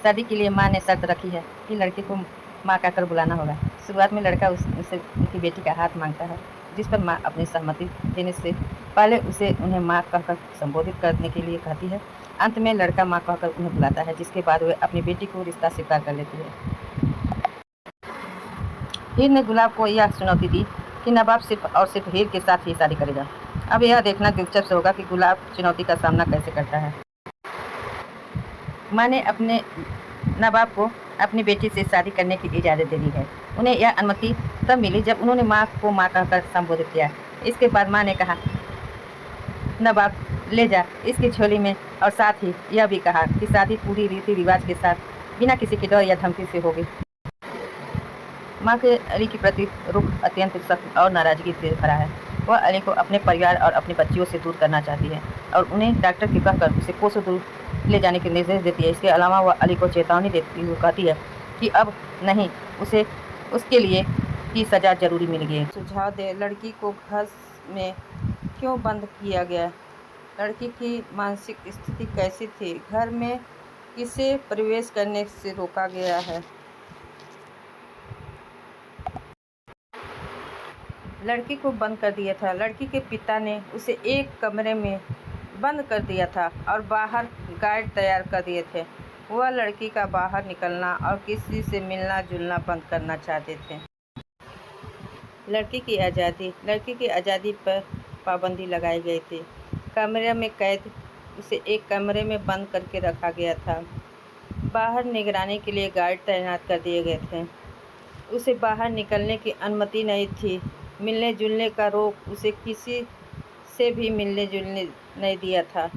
शादी के लिए माँ ने शर्त रखी है कि लड़के को माँ कहकर बुलाना होगा। शुरुआत में लड़का उससे उनकी बेटी का हाथ मांगता है, जिस पर माँ अपनी सहमति देने से पहले उसे उन्हें माँ कहकर संबोधित करने के लिए कहती है। अंत में लड़का माँ कहकर उन्हें बुलाता है, जिसके बाद वे अपनी बेटी को रिश्ता स्वीकार कर लेती है। हीर ने गुलाब को यह चुनौती दी कि नवाब सिर्फ और सिर्फ हीर के साथ ही शादी करेगा। अब यह देखना दिलचस्प होगा कि गुलाब चुनौती का सामना कैसे करता है। माँ ने अपने नवाब को अपनी बेटी से शादी करने की इजाज़त दे दी है। उन्हें यह अनुमति तब मिली जब उन्होंने माँ को माँ कहकर संबोधित किया। इसके बाद माँ ने कहा, नवाब ले जा इसकी झोली में, और साथ ही यह भी कहा कि शादी पूरी रीति रिवाज के साथ बिना किसी के डर या धमकी से होगी। माँ के अली के प्रति रुख अत्यंत सख्त और नाराज़गी से भरा है। वह अली को अपने परिवार और अपनी बच्चियों से दूर करना चाहती है और उन्हें डॉक्टर के कहकर उसे कोसों दूर ले जाने के निर्देश देती है। इसके अलावा वह अली को चेतावनी देती हुई कहती है कि अब नहीं, उसे उसके लिए की सज़ा जरूरी मिल गई। सुझाव दे, लड़की को घर में क्यों बंद किया गया? लड़की की मानसिक स्थिति कैसी थी? घर में किसे प्रवेश करने से रोका गया है? लड़की को बंद कर दिया था। लड़की के पिता ने उसे एक कमरे में बंद कर दिया था और बाहर गार्ड तैयार कर दिए थे। वह लड़की का बाहर निकलना और किसी से मिलना जुलना बंद करना चाहते थे। लड़की की आज़ादी पर पाबंदी लगाई गई थी। कमरे में कैद, उसे एक कमरे में बंद करके रखा गया था। बाहर निगरानी के लिए गार्ड तैनात कर दिए गए थे। उसे बाहर निकलने की अनुमति नहीं थी। मिलने जुलने का रोक, उसे किसी से भी मिलने जुलने नहीं दिया था।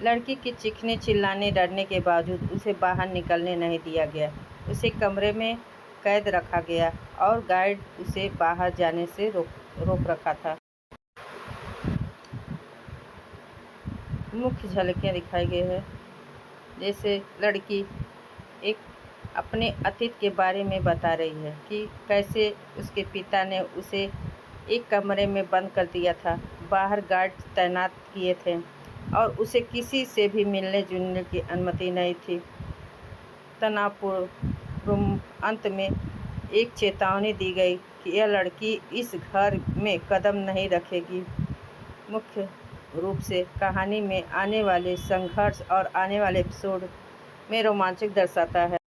लड़की के चीखने चिल्लाने डरने के बावजूद उसे बाहर निकलने नहीं दिया गया। उसे कमरे में कैद रखा गया और गार्ड उसे बाहर जाने से रोक रखा था। मुख्य झलकियाँ दिखाई गई है, जैसे लड़की एक अपने अतीत के बारे में बता रही है कि कैसे उसके पिता ने उसे एक कमरे में बंद कर दिया था, बाहर गार्ड तैनात किए थे और उसे किसी से भी मिलने जुलने की अनुमति नहीं थी। तनावपूर्ण अंत में एक चेतावनी दी गई कि यह लड़की इस घर में कदम नहीं रखेगी। मुख्य रूप से कहानी में आने वाले संघर्ष और आने वाले एपिसोड में रोमांचक दर्शाता है।